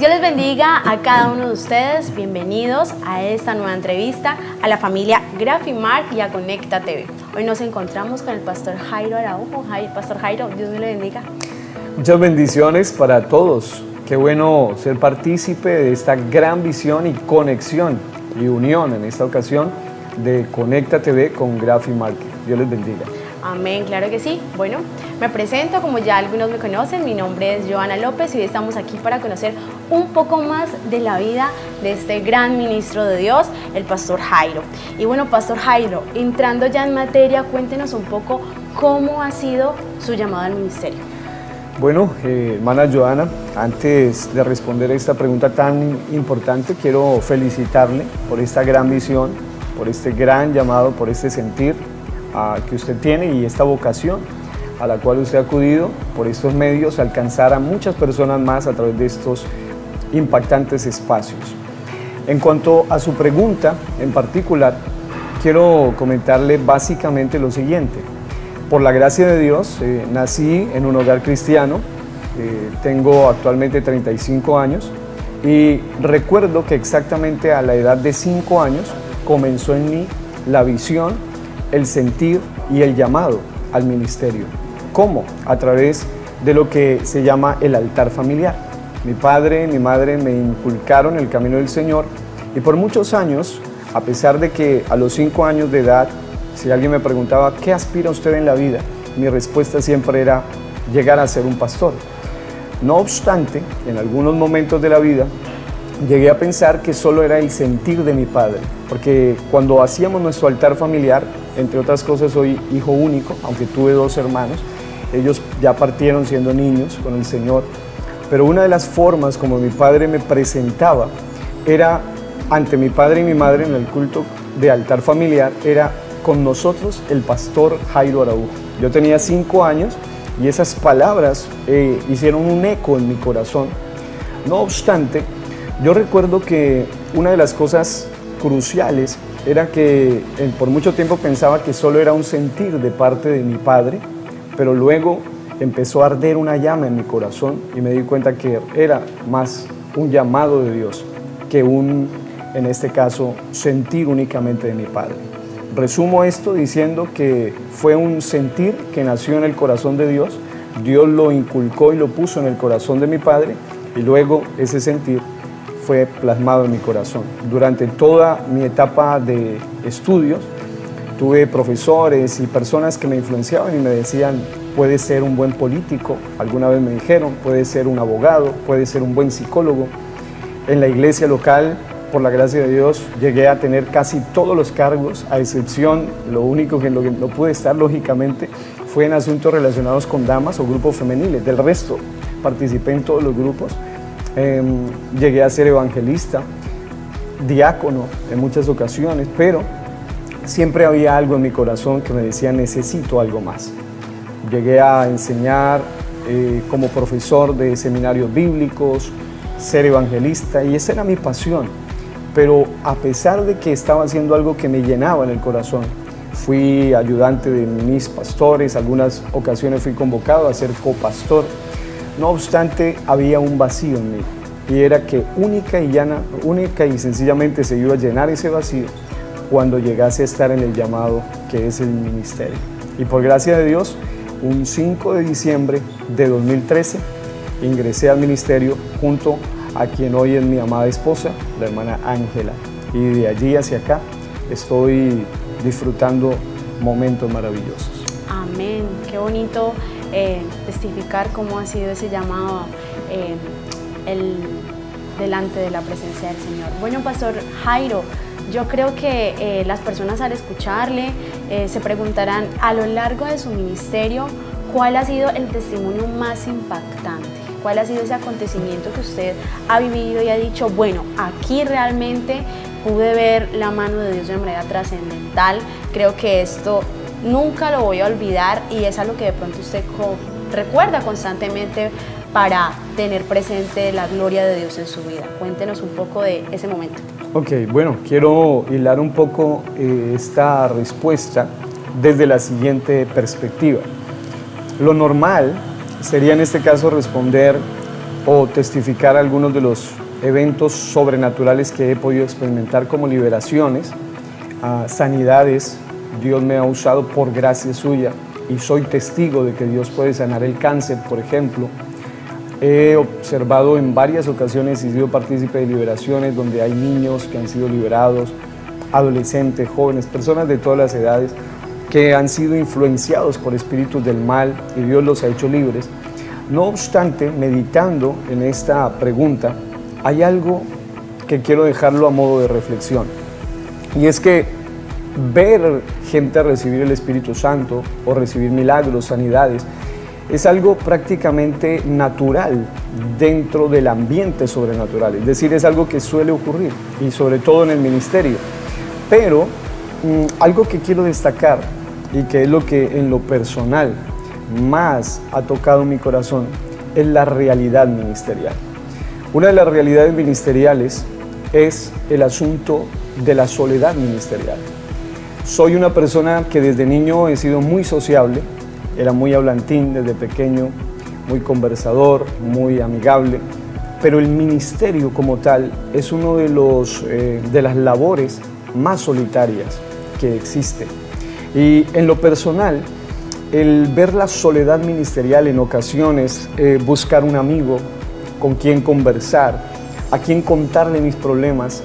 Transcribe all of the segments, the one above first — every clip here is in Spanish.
Dios les bendiga a cada uno de ustedes. Bienvenidos a esta nueva entrevista a la familia Grafimark y a Conecta TV. Hoy nos encontramos con el pastor Jairo Araujo. Pastor Jairo, Dios me le bendiga. Muchas bendiciones para todos. Qué bueno ser partícipe de esta gran visión y conexión y unión en esta ocasión de Conecta TV con Grafimark. Dios les bendiga. Amén, claro que sí. Bueno, me presento, como ya algunos me conocen, mi nombre es Joana López y hoy estamos aquí para conocer un poco más de la vida de este gran ministro de Dios, el pastor Jairo. Y bueno, pastor Jairo, entrando ya en materia, cuéntenos un poco cómo ha sido su llamado al ministerio. Bueno, hermana Joana, antes de responder a esta pregunta tan importante, quiero felicitarle por esta gran visión, por este gran llamado, por este sentir que usted tiene y esta vocación a la cual usted ha acudido por estos medios, alcanzar a muchas personas más a través de estos impactantes espacios. En cuanto a su pregunta en particular, quiero comentarle básicamente lo siguiente. Por la gracia de Dios, nací en un hogar cristiano, tengo actualmente 35 años y recuerdo que exactamente a la edad de 5 años comenzó en mí la visión, el sentir y el llamado al ministerio. ¿Cómo? A través de lo que se llama el altar familiar. Mi padre y mi madre me inculcaron el camino del Señor y por muchos años, a pesar de que a los 5 años de edad, si alguien me preguntaba ¿qué aspira usted en la vida?, mi respuesta siempre era llegar a ser un pastor. No obstante, en algunos momentos de la vida llegué a pensar que solo era el sentir de mi padre, porque cuando hacíamos nuestro altar familiar, entre otras cosas soy hijo único, aunque tuve 2 hermanos, ellos ya partieron siendo niños con el Señor, pero una de las formas como mi padre me presentaba era ante mi padre y mi madre en el culto de altar familiar, era con nosotros el pastor Jairo Araujo. Yo tenía 5 años y esas palabras hicieron un eco en mi corazón. No obstante, yo recuerdo que una de las cosas cruciales era que por mucho tiempo pensaba que solo era un sentir de parte de mi padre, pero luego empezó a arder una llama en mi corazón y me di cuenta que era más un llamado de Dios que en este caso, sentir únicamente de mi padre. Resumo esto diciendo que fue un sentir que nació en el corazón de Dios, Dios lo inculcó y lo puso en el corazón de mi padre y luego ese sentir fue plasmado en mi corazón. Durante toda mi etapa de estudios, tuve profesores y personas que me influenciaban y me decían, puedes ser un buen político, alguna vez me dijeron, puedes ser un abogado, puedes ser un buen psicólogo. En la iglesia local, por la gracia de Dios, llegué a tener casi todos los cargos, a excepción, lo único que no pude estar, lógicamente, fue en asuntos relacionados con damas o grupos femeniles. Del resto, participé en todos los grupos. Llegué a ser evangelista, diácono en muchas ocasiones, pero siempre había algo en mi corazón que me decía necesito algo más. Llegué a enseñar como profesor de seminarios bíblicos, ser evangelista y esa era mi pasión, pero a pesar de que estaba haciendo algo que me llenaba en el corazón, fui ayudante de mis pastores, algunas ocasiones fui convocado a ser copastor. No obstante, había un vacío en mí y era que única y sencillamente se iba a llenar ese vacío cuando llegase a estar en el llamado que es el ministerio. Y por gracia de Dios, un 5 de diciembre de 2013 ingresé al ministerio junto a quien hoy es mi amada esposa, la hermana Ángela. Y de allí hacia acá estoy disfrutando momentos maravillosos. Amén, qué bonito testificar cómo ha sido ese llamado delante de la presencia del Señor. Bueno, pastor Jairo, yo creo que las personas al escucharle se preguntarán a lo largo de su ministerio cuál ha sido el testimonio más impactante, cuál ha sido ese acontecimiento que usted ha vivido y ha dicho, bueno, aquí realmente pude ver la mano de Dios de manera trascendental, creo que esto nunca lo voy a olvidar y es algo que de pronto usted recuerda constantemente para tener presente la gloria de Dios en su vida. Cuéntenos un poco de ese momento. Ok, bueno, quiero hilar un poco esta respuesta desde la siguiente perspectiva. Lo normal sería en este caso responder o testificar algunos de los eventos sobrenaturales que he podido experimentar, como liberaciones, sanidades. Dios me ha usado por gracia suya y soy testigo de que Dios puede sanar el cáncer, por ejemplo. He observado en varias ocasiones y sido partícipe de liberaciones donde hay niños que han sido liberados, adolescentes, jóvenes, personas de todas las edades que han sido influenciados por espíritus del mal y Dios los ha hecho libres. No obstante, meditando en esta pregunta, hay algo que quiero dejarlo a modo de reflexión, y es que ver gente recibir el Espíritu Santo o recibir milagros, sanidades, es algo prácticamente natural dentro del ambiente sobrenatural, es decir, es algo que suele ocurrir y sobre todo en el ministerio. Pero algo que quiero destacar y que es lo que en lo personal más ha tocado mi corazón es la realidad ministerial. Una de las realidades ministeriales es el asunto de la soledad ministerial. Soy una persona que desde niño he sido muy sociable, era muy hablantín desde pequeño, muy conversador, muy amigable, pero el ministerio como tal es uno de las labores más solitarias que existe. Y en lo personal, el ver la soledad ministerial en ocasiones, buscar un amigo con quien conversar, a quien contarle mis problemas.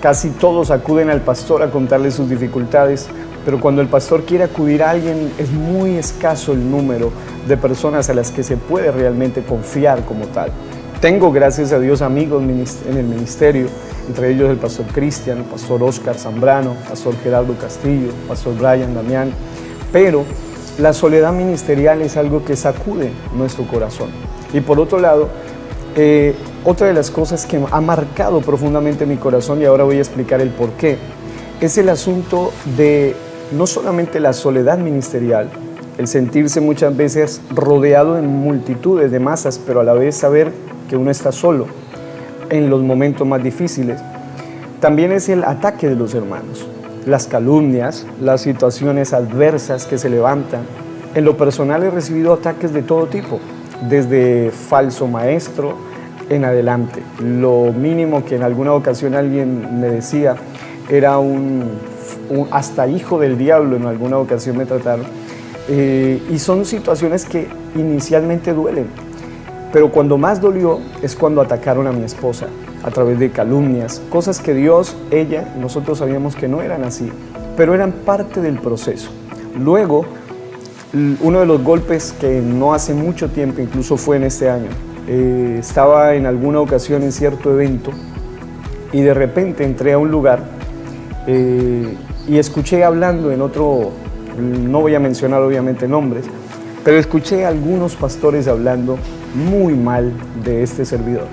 Casi todos acuden al pastor a contarle sus dificultades, pero cuando el pastor quiere acudir a alguien es muy escaso el número de personas a las que se puede realmente confiar como tal. Tengo, gracias a Dios, amigos en el ministerio, entre ellos el pastor Cristian, el pastor Oscar Zambrano, el pastor Gerardo Castillo, el pastor Brian Damián, pero la soledad ministerial es algo que sacude nuestro corazón. Y por otro lado, otra de las cosas que ha marcado profundamente mi corazón, y ahora voy a explicar el por qué, es el asunto de no solamente la soledad ministerial, el sentirse muchas veces rodeado en multitudes de masas, pero a la vez saber que uno está solo en los momentos más difíciles. También es el ataque de los hermanos, las calumnias, las situaciones adversas que se levantan. En lo personal he recibido ataques de todo tipo, desde falso maestro en adelante. Lo mínimo que en alguna ocasión alguien me decía era hasta hijo del diablo, en alguna ocasión me trataron. Y son situaciones que inicialmente duelen, pero cuando más dolió es cuando atacaron a mi esposa a través de calumnias, cosas que Dios, ella, nosotros sabíamos que no eran así, pero eran parte del proceso. Luego, uno de los golpes que no hace mucho tiempo, incluso fue en este año, estaba en alguna ocasión en cierto evento y de repente entré a un lugar y escuché hablando en otro, no voy a mencionar obviamente nombres, pero escuché a algunos pastores hablando muy mal de este servidor.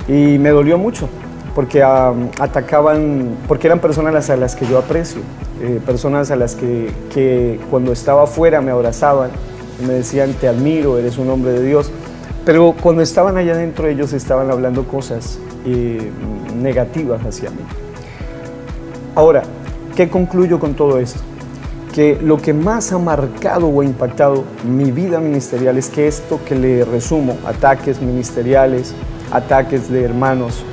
Y me dolió mucho, porque atacaban, porque eran personas a las que yo aprecio, personas a las que cuando estaba afuera me abrazaban, y me decían, te admiro, eres un hombre de Dios, pero cuando estaban allá adentro ellos estaban hablando cosas negativas hacia mí. Ahora, ¿qué concluyo con todo esto? Que lo que más ha marcado o impactado mi vida ministerial es que esto que le resumo, ataques ministeriales, ataques de hermanos,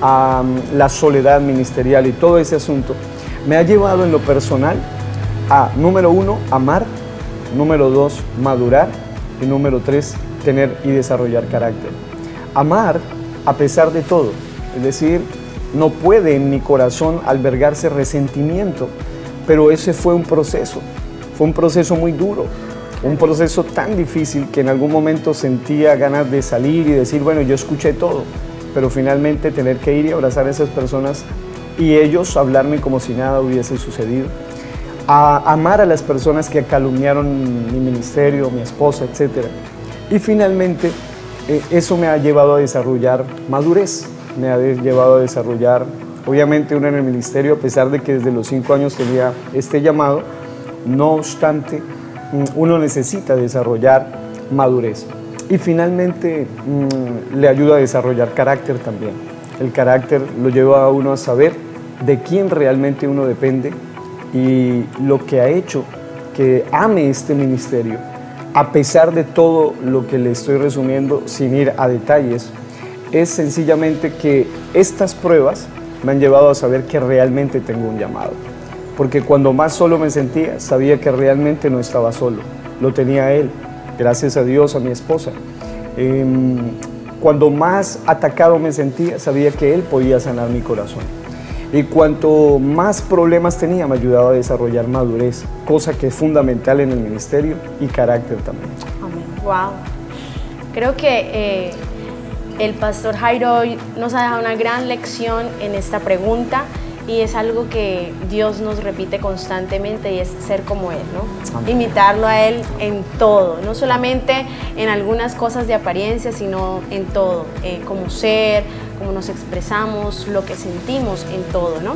a la soledad ministerial y todo ese asunto, me ha llevado en lo personal a, número 1, amar, número 2, madurar y número 3, tener y desarrollar carácter. Amar a pesar de todo, es decir, no puede en mi corazón albergarse resentimiento, pero ese fue un proceso muy duro, un proceso tan difícil que en algún momento sentía ganas de salir y decir, bueno, yo escuché todo, pero finalmente tener que ir y abrazar a esas personas y ellos hablarme como si nada hubiese sucedido. A amar a las personas que calumniaron mi ministerio, mi esposa, etc. Y finalmente eso me ha llevado a desarrollar madurez, me ha llevado a desarrollar, obviamente uno en el ministerio, a pesar de que desde los 5 años tenía este llamado, no obstante, uno necesita desarrollar madurez. Y finalmente le ayuda a desarrollar carácter también. El carácter lo lleva a uno a saber de quién realmente uno depende y lo que ha hecho que ame este ministerio, a pesar de todo lo que le estoy resumiendo, sin ir a detalles, es sencillamente que estas pruebas me han llevado a saber que realmente tengo un llamado. Porque cuando más solo me sentía, sabía que realmente no estaba solo, lo tenía a Él, gracias a Dios, a mi esposa. Cuando más atacado me sentía, sabía que Él podía sanar mi corazón. Y cuanto más problemas tenía, me ayudaba a desarrollar madurez, cosa que es fundamental en el ministerio, y carácter también. Amén. Wow. Creo que el pastor Jairo hoy nos ha dejado una gran lección en esta pregunta, y es algo que Dios nos repite constantemente, y es ser como Él, ¿no? Amén. Imitarlo a Él en todo, no solamente en algunas cosas de apariencia, sino en todo, como ser, cómo nos expresamos, lo que sentimos, en todo, ¿no?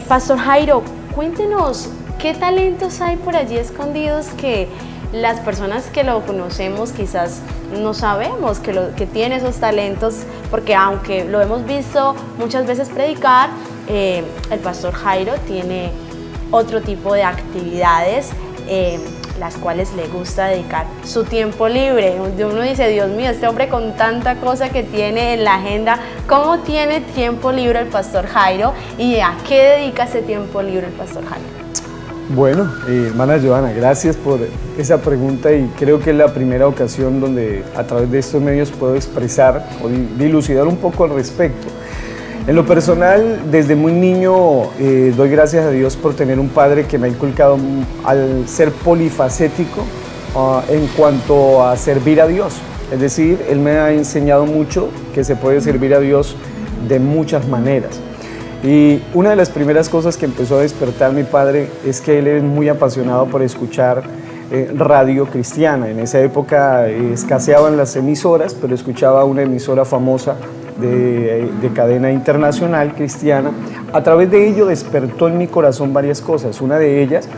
Pastor Jairo, cuéntenos, ¿qué talentos hay por allí escondidos que las personas que lo conocemos quizás no sabemos que tiene esos talentos? Porque aunque lo hemos visto muchas veces predicar, el pastor Jairo tiene otro tipo de actividades las cuales le gusta dedicar su tiempo libre. Uno dice, Dios mío, este hombre con tanta cosa que tiene en la agenda, ¿cómo tiene tiempo libre el pastor Jairo? ¿Y a qué dedica ese tiempo libre el pastor Jairo? Bueno, hermana Joana, gracias por esa pregunta, y creo que es la primera ocasión donde a través de estos medios puedo expresar o dilucidar un poco al respecto. En lo personal, desde muy niño, doy gracias a Dios por tener un padre que me ha inculcado al ser polifacético en cuanto a servir a Dios. Es decir, Él me ha enseñado mucho que se puede servir a Dios de muchas maneras. Y una de las primeras cosas que empezó a despertar mi padre es que él es muy apasionado por escuchar radio cristiana. En esa época escaseaban las emisoras, pero escuchaba una emisora famosa de cadena internacional cristiana. A través de ello despertó en mi corazón varias cosas. Una de ellas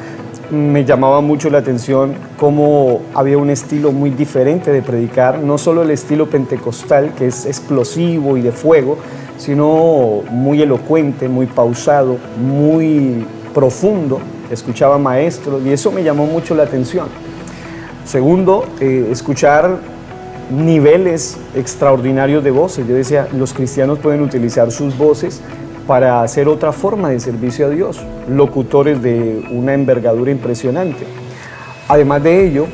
me llamaba mucho la atención cómo había un estilo muy diferente de predicar, no solo el estilo pentecostal, que es explosivo y de fuego, sino muy elocuente, muy pausado, muy profundo. Escuchaba maestros y eso me llamó mucho la atención. Segundo, escuchar niveles extraordinarios de voces. Yo decía, los cristianos pueden utilizar sus voces para hacer otra forma de servicio a Dios, locutores de una envergadura impresionante. Además de ello,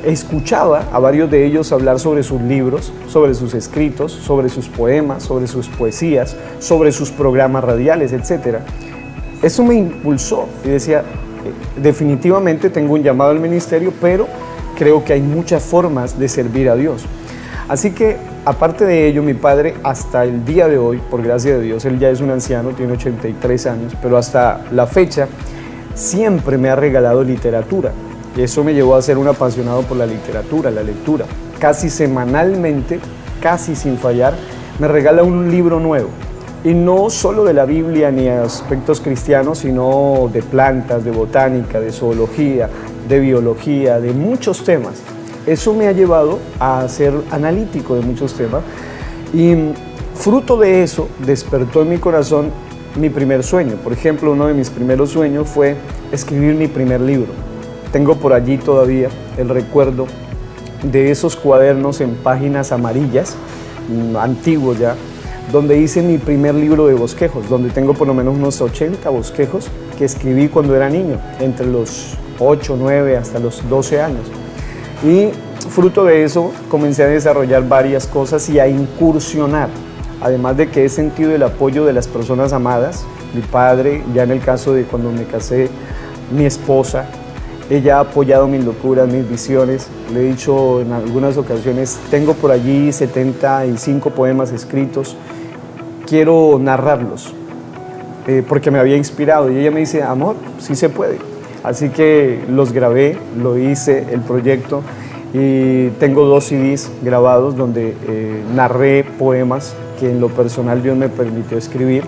escuchaba a varios de ellos hablar sobre sus libros, sobre sus escritos, sobre sus poemas, sobre sus poesías, sobre sus programas radiales, etc. Eso me impulsó y decía, definitivamente tengo un llamado al ministerio, pero creo que hay muchas formas de servir a Dios. Así que, aparte de ello, mi padre hasta el día de hoy, por gracia de Dios, él ya es un anciano, tiene 83 años, pero hasta la fecha siempre me ha regalado literatura. Y eso me llevó a ser un apasionado por la literatura, la lectura. Casi semanalmente, casi sin fallar, me regala un libro nuevo. Y no solo de la Biblia ni aspectos cristianos, sino de plantas, de botánica, de zoología, de biología, de muchos temas. Eso me ha llevado a ser analítico de muchos temas. Y fruto de eso despertó en mi corazón mi primer sueño. Por ejemplo, uno de mis primeros sueños fue escribir mi primer libro. Tengo por allí todavía el recuerdo de esos cuadernos en páginas amarillas, antiguos ya, donde hice mi primer libro de bosquejos, donde tengo por lo menos unos 80 bosquejos que escribí cuando era niño, entre los 8, 9 hasta los 12 años. Y fruto de eso comencé a desarrollar varias cosas y a incursionar, además de que he sentido el apoyo de las personas amadas, mi padre, ya en el caso de cuando me casé, mi esposa. Ella ha apoyado mis locuras, mis visiones. Le he dicho en algunas ocasiones, tengo por allí 75 poemas escritos, quiero narrarlos, porque me había inspirado. Y ella me dice, amor, sí se puede. Así que los grabé, lo hice, el proyecto, y tengo 2 CDs grabados donde narré poemas que en lo personal Dios me permitió escribir.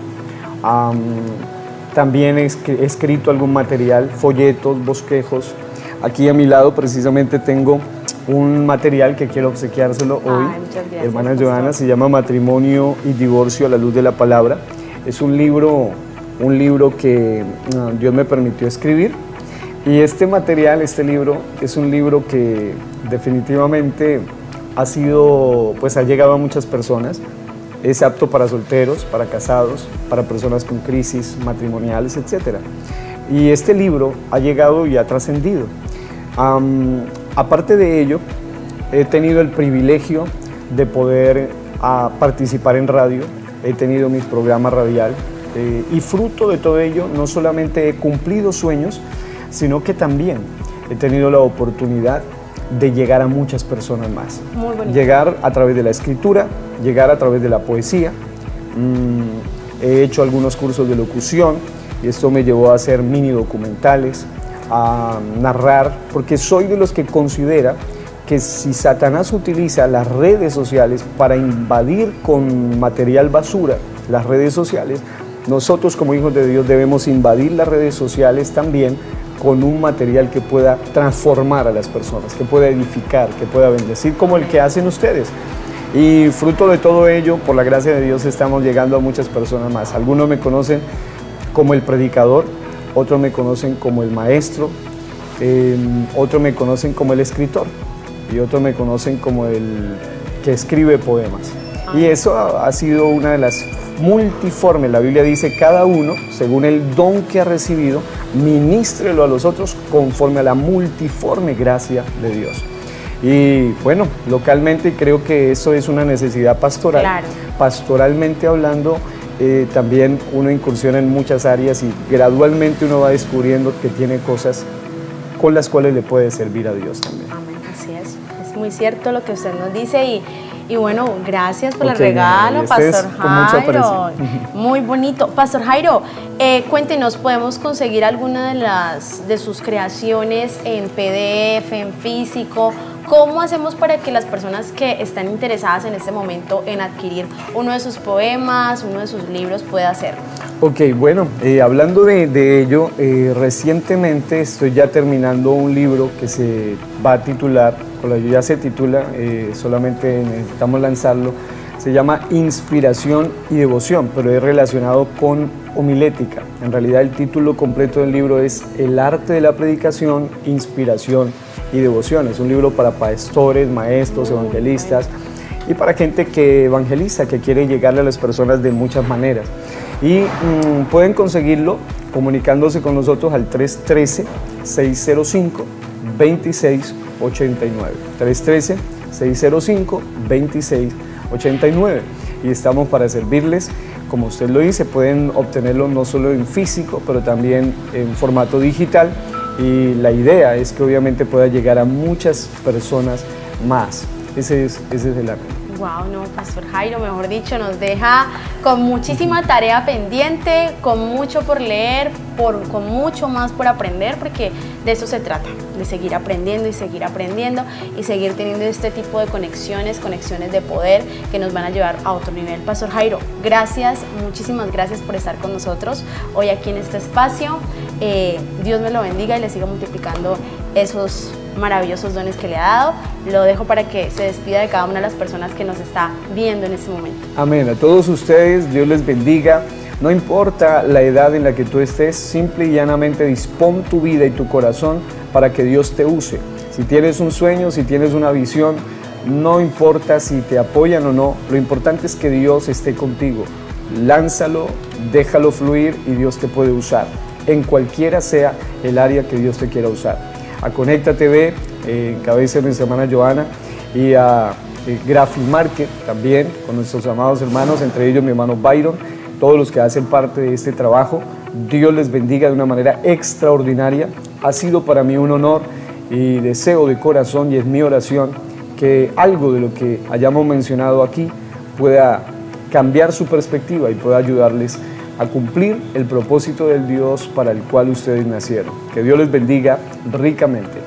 También he escrito algún material, folletos, bosquejos. Aquí a mi lado precisamente tengo un material que quiero obsequiárselo hoy. Gracias, hermana Joana, se llama Matrimonio y Divorcio a la luz de la palabra. Es un libro que Dios me permitió escribir. Y este material, este libro, es un libro que definitivamente ha llegado a muchas personas. Es apto para solteros, para casados, para personas con crisis matrimoniales, etc. Y este libro ha llegado y ha trascendido. Aparte de ello, he tenido el privilegio de poder participar en radio, he tenido mis programas radial y fruto de todo ello no solamente he cumplido sueños, sino que también he tenido la oportunidad de llegar a muchas personas más. Muy bonito. Llegar a través de la escritura, llegar a través de la poesía. He hecho algunos cursos de locución y esto me llevó a hacer mini documentales, a narrar, porque soy de los que considera que si Satanás utiliza las redes sociales para invadir con material basura las redes sociales, nosotros como hijos de Dios debemos invadir las redes sociales también con un material que pueda transformar a las personas, que pueda edificar, que pueda bendecir, como el que hacen ustedes. Y fruto de todo ello, por la gracia de Dios, estamos llegando a muchas personas más. Algunos me conocen como el predicador, otros me conocen como el maestro, otros me conocen como el escritor y otros me conocen como el que escribe poemas. Y eso ha sido una de las multiformes. La Biblia dice, cada uno, según el don que ha recibido, ministrelo a los otros conforme a la multiforme gracia de Dios. Y bueno, localmente creo que eso es una necesidad pastoral. Claro. Pastoralmente hablando, también uno incursiona en muchas áreas y gradualmente uno va descubriendo que tiene cosas con las cuales le puede servir a Dios también. Amén, así es. Es muy cierto lo que usted nos dice y bueno, gracias por el Ok, regalo, Pastor con mucho Jairo. aprecio. Muy bonito. Pastor Jairo, cuéntenos, ¿podemos conseguir alguna de sus creaciones en PDF, en físico? ¿Cómo hacemos para que las personas que están interesadas en este momento en adquirir uno de sus poemas, uno de sus libros, pueda hacerlo? Ok, bueno, hablando de ello, recientemente estoy ya terminando un libro que se va a titular, ya se titula, solamente necesitamos lanzarlo, se llama Inspiración y Devoción, pero es relacionado con homilética. En realidad el título completo del libro es El arte de la predicación, inspiración y devoción. Es un libro para pastores, maestros, evangelistas y para gente que evangeliza, que quiere llegarle a las personas de muchas maneras. Y pueden conseguirlo comunicándose con nosotros al 313-605-2689. 313-605-2689. Y estamos para servirles. Como usted lo dice, pueden obtenerlo no solo en físico, pero también en formato digital. Y la idea es que obviamente pueda llegar a muchas personas más. Ese es el arte. Wow, no, Pastor Jairo, mejor dicho, nos deja con muchísima tarea pendiente, con mucho por leer, con mucho más por aprender, porque de eso se trata, de seguir aprendiendo y seguir teniendo este tipo de conexiones de poder que nos van a llevar a otro nivel. Pastor Jairo, gracias, muchísimas gracias por estar con nosotros hoy aquí en este espacio. Dios me lo bendiga y le siga multiplicando esos maravillosos dones que le ha dado. Lo dejo para que se despida de cada una de las personas que nos está viendo en este momento. Amén. A todos ustedes, Dios les bendiga. No importa la edad en la que tú estés, simple y llanamente dispón tu vida y tu corazón para que Dios te use. Si tienes un sueño, si tienes una visión, no importa si te apoyan o no, lo importante es que Dios esté contigo. Lánzalo, déjalo fluir y Dios te puede usar, en cualquiera sea el área que Dios te quiera usar. A Conecta TV, en cabeza de nuestra hermana Joana, y a Grafimarket también, con nuestros amados hermanos, entre ellos mi hermano Byron, todos los que hacen parte de este trabajo. Dios les bendiga de una manera extraordinaria. Ha sido para mí un honor y deseo de corazón, y es mi oración, que algo de lo que hayamos mencionado aquí pueda cambiar su perspectiva y pueda ayudarles a cumplir el propósito del Dios para el cual ustedes nacieron. Que Dios les bendiga ricamente.